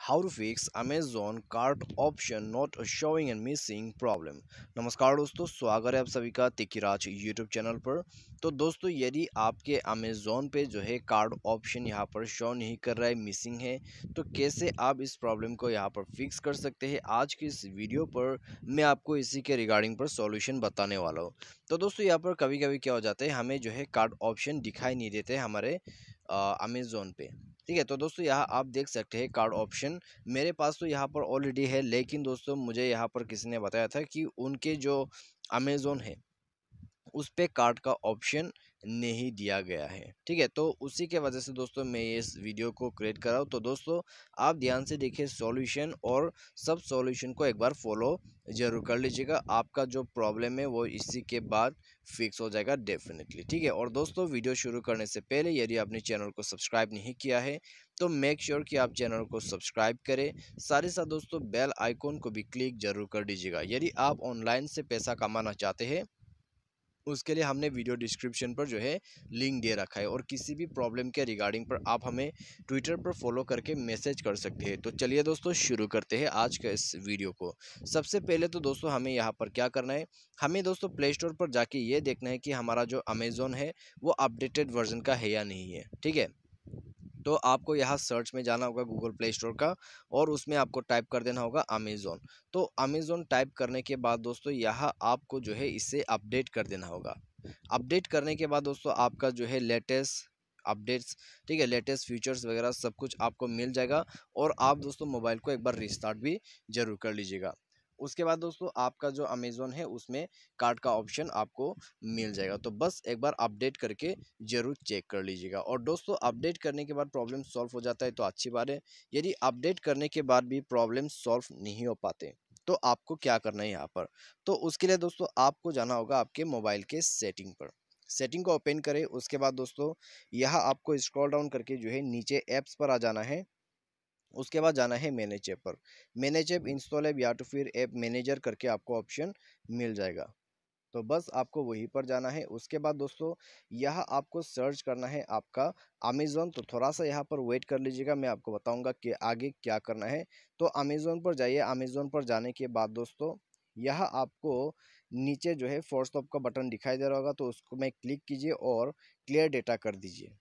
How to fix Amazon cart option not showing and missing problem। नमस्कार दोस्तों, स्वागत है आप सभी का तिकिराज यूट्यूब चैनल पर। तो दोस्तों, यदि आपके Amazon पे जो है कार्ड ऑप्शन यहाँ पर शो नहीं कर रहा है, मिसिंग है, तो कैसे आप इस प्रॉब्लम को यहाँ पर फिक्स कर सकते हैं, आज की इस वीडियो पर मैं आपको इसी के रिगार्डिंग पर सॉल्यूशन बताने वाला हूँ। तो दोस्तों, यहाँ पर कभी कभी क्या हो जाता है, हमें जो है कार्ड ऑप्शन दिखाई नहीं देते हमारे अमेज़न पे। ठीक है, तो दोस्तों यहाँ आप देख सकते हैं कार्ड ऑप्शन मेरे पास तो यहाँ पर ऑलरेडी है, लेकिन दोस्तों मुझे यहाँ पर किसी ने बताया था कि उनके जो अमेज़न है उस पे कार्ड का ऑप्शन नहीं दिया गया है। ठीक है, तो उसी के वजह से दोस्तों मैं ये इस वीडियो को क्रिएट कर रहा हूँ। तो दोस्तों आप ध्यान से देखिए सॉल्यूशन, और सब सॉल्यूशन को एक बार फॉलो जरूर कर लीजिएगा। आपका जो प्रॉब्लम है वो इसी के बाद फिक्स हो जाएगा डेफिनेटली। ठीक है, और दोस्तों वीडियो शुरू करने से पहले यदि आपने चैनल को सब्सक्राइब नहीं किया है तो मेक श्योर कि आप चैनल को सब्सक्राइब करें। साथ ही साथ दोस्तों बेल आइकॉन को भी क्लिक जरूर कर दीजिएगा। यदि आप ऑनलाइन से पैसा कमाना चाहते हैं, उसके लिए हमने वीडियो डिस्क्रिप्शन पर जो है लिंक दे रखा है, और किसी भी प्रॉब्लम के रिगार्डिंग पर आप हमें ट्विटर पर फॉलो करके मैसेज कर सकते हैं। तो चलिए दोस्तों शुरू करते हैं आज का इस वीडियो को। सबसे पहले तो दोस्तों हमें यहाँ पर क्या करना है, हमें दोस्तों प्ले स्टोर पर जाके ये देखना है कि हमारा जो अमेज़न है वो अपडेटेड वर्जन का है या नहीं है। ठीक है, तो आपको यहाँ सर्च में जाना होगा गूगल प्ले स्टोर का, और उसमें आपको टाइप कर देना होगा अमेज़न। तो अमेज़न टाइप करने के बाद दोस्तों यहाँ आपको जो है इसे अपडेट कर देना होगा। अपडेट करने के बाद दोस्तों आपका जो है लेटेस्ट अपडेट्स, ठीक है, लेटेस्ट फीचर्स वगैरह सब कुछ आपको मिल जाएगा। और आप दोस्तों मोबाइल को एक बार रिस्टार्ट भी जरूर कर लीजिएगा। उसके बाद दोस्तों आपका जो अमेज़न है उसमें कार्ड का ऑप्शन आपको मिल जाएगा। तो बस एक बार अपडेट करके जरूर चेक कर लीजिएगा। और दोस्तों अपडेट करने के बाद प्रॉब्लम सॉल्व हो जाता है तो अच्छी बात है। यदि अपडेट करने के बाद भी प्रॉब्लम सॉल्व नहीं हो पाते तो आपको क्या करना है यहाँ पर, तो उसके लिए दोस्तों आपको जाना होगा आपके मोबाइल के सेटिंग पर। सेटिंग को ओपन करें, उसके बाद दोस्तों यहाँ आपको स्क्रॉल डाउन करके जो है नीचे ऐप्स पर आ जाना है। उसके बाद जाना है मैनेज ऐप पर। मैनेज ऐप, इंस्टॉल ऐप, या तो फिर ऐप मैनेजर करके आपको ऑप्शन मिल जाएगा। तो बस आपको वहीं पर जाना है। उसके बाद दोस्तों यहाँ आपको सर्च करना है आपका अमेज़न। तो थोड़ा सा यहाँ पर वेट कर लीजिएगा, मैं आपको बताऊंगा कि आगे क्या करना है। तो अमेज़न पर जाइए। अमेज़न पर जाने के बाद दोस्तों यहाँ आपको नीचे जो है फोर स्टॉप का बटन दिखाई दे रहा होगा, तो उसको में क्लिक कीजिए और क्लियर डेटा कर दीजिए।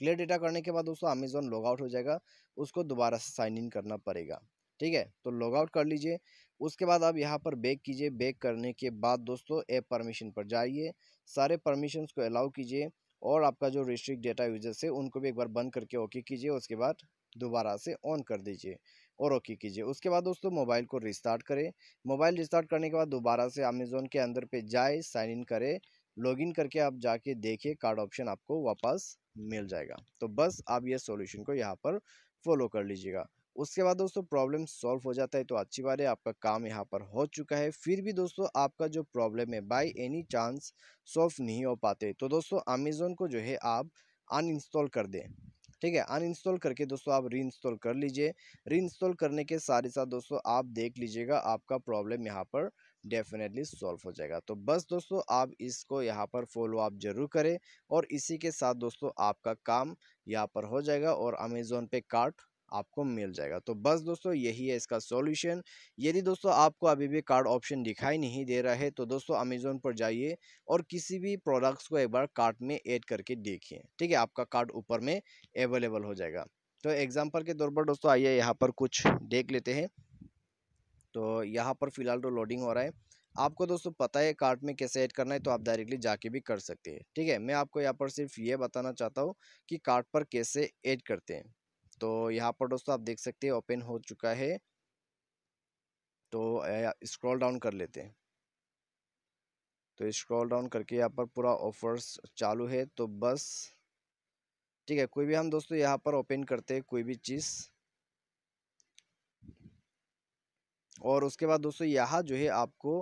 क्लियर डेटा करने के बाद दोस्तों अमेज़न लॉग आउट हो जाएगा, उसको दोबारा से साइन इन करना पड़ेगा। ठीक है, तो लॉग आउट कर लीजिए। उसके बाद आप यहाँ पर बैक कीजिए। बैक करने के बाद दोस्तों ऐप परमिशन पर जाइए, सारे परमिशंस को अलाउ कीजिए, और आपका जो रिस्ट्रिक्ट डेटा यूजर्स है उनको भी एक बार बंद करके ओके कीजिए। उसके बाद दोबारा से ऑन कर दीजिए और ओके कीजिए। उसके बाद दोस्तों मोबाइल को रिस्टार्ट करें। मोबाइल रिस्टार्ट करने के बाद दोबारा से अमेज़न के अंदर पे जाए, साइन इन करें, लॉगिन करके आप जाके देखिए कार्ड ऑप्शन आपको वापस मिल जाएगा। तो बस आप ये सॉल्यूशन को यहाँ पर फॉलो कर लीजिएगा। उसके बाद दोस्तों प्रॉब्लम सॉल्व हो जाता है तो अच्छी बात है, आपका काम यहाँ पर हो चुका है। फिर भी दोस्तों आपका जो प्रॉब्लम है बाय एनी चांस सॉल्व नहीं हो पाते, तो दोस्तों अमेज़न को जो है आप अनइंस्टॉल कर दें। ठीक है, अनइंस्टॉल करके दोस्तों आप रीइंस्टॉल कर लीजिए। रीइंस्टॉल करने के साथ ही साथ दोस्तों आप देख लीजिएगा आपका प्रॉब्लम यहाँ पर डेफिनेटली सॉल्व हो जाएगा। तो बस दोस्तों आप इसको यहाँ पर फॉलो आप जरूर करें, और इसी के साथ दोस्तों आपका काम यहाँ पर हो जाएगा और अमेज़न पे कार्ड आपको मिल जाएगा। तो बस दोस्तों यही है इसका सॉल्यूशन। यदि दोस्तों आपको अभी भी कार्ड ऑप्शन दिखाई नहीं दे रहा है तो दोस्तों अमेज़न पर जाइए और किसी भी प्रोडक्ट्स को एक बार कार्ट में ऐड करके देखिए। ठीक है, आपका कार्ड ऊपर में अवेलेबल हो जाएगा। तो एग्जांपल के तौर पर दोस्तों आइए यहाँ पर कुछ देख लेते हैं। तो यहाँ पर फिलहाल तो लोडिंग हो रहा है। आपको दोस्तों पता है कार्ट में कैसे ऐड करना है, तो आप डायरेक्टली जाके भी कर सकते हैं। ठीक है, मैं आपको यहाँ पर सिर्फ ये बताना चाहता हूँ कि कार्ट पर कैसे ऐड करते हैं। तो यहाँ पर दोस्तों आप देख सकते हैं ओपन हो चुका है। तो स्क्रॉल डाउन कर लेते हैं। तो स्क्रॉल डाउन करके यहाँ पर पूरा ऑफर्स चालू है। तो बस ठीक है, कोई भी हम दोस्तों यहाँ पर ओपन करते हैं कोई भी चीज़, और उसके बाद दोस्तों यहाँ जो है आपको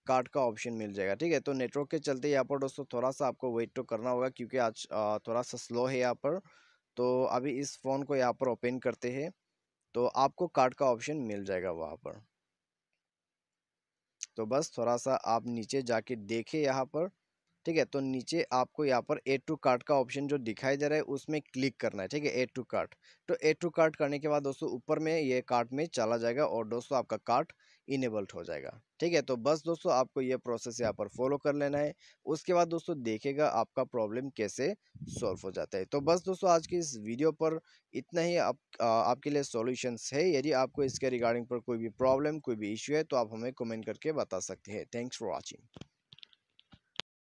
कार्ड का ऑप्शन मिल जाएगा। ठीक है, तो नेटवर्क के चलते यहाँ पर दोस्तों थोड़ा सा आपको वेट तो करना होगा, क्योंकि आज थोड़ा सा स्लो है यहाँ पर। तो अभी इस फ़ोन को यहाँ पर ओपन करते हैं, तो आपको कार्ड का ऑप्शन मिल जाएगा वहाँ पर। तो बस थोड़ा सा आप नीचे जाके देखें यहाँ पर। ठीक है, तो नीचे आपको यहाँ पर ऐड टू कार्ट का ऑप्शन जो दिखाई दे रहा है उसमें क्लिक करना है। ठीक है, ऐड टू कार्ट। तो ऐड टू कार्ट करने के बाद दोस्तों ऊपर में ये कार्ट में चला जाएगा और दोस्तों आपका कार्ट इनेबल्ड हो जाएगा। ठीक है, तो बस दोस्तों आपको ये प्रोसेस यहाँ पर फॉलो कर लेना है। उसके बाद दोस्तों देखेगा आपका प्रॉब्लम कैसे सॉल्व हो जाता है। तो बस दोस्तों आज की इस वीडियो पर इतना ही। आपके लिए सॉल्यूशंस है। यदि आपको इसके रिगार्डिंग पर कोई भी प्रॉब्लम कोई भी इश्यू है तो आप हमें कमेंट करके बता सकते हैं। Thanks for watching.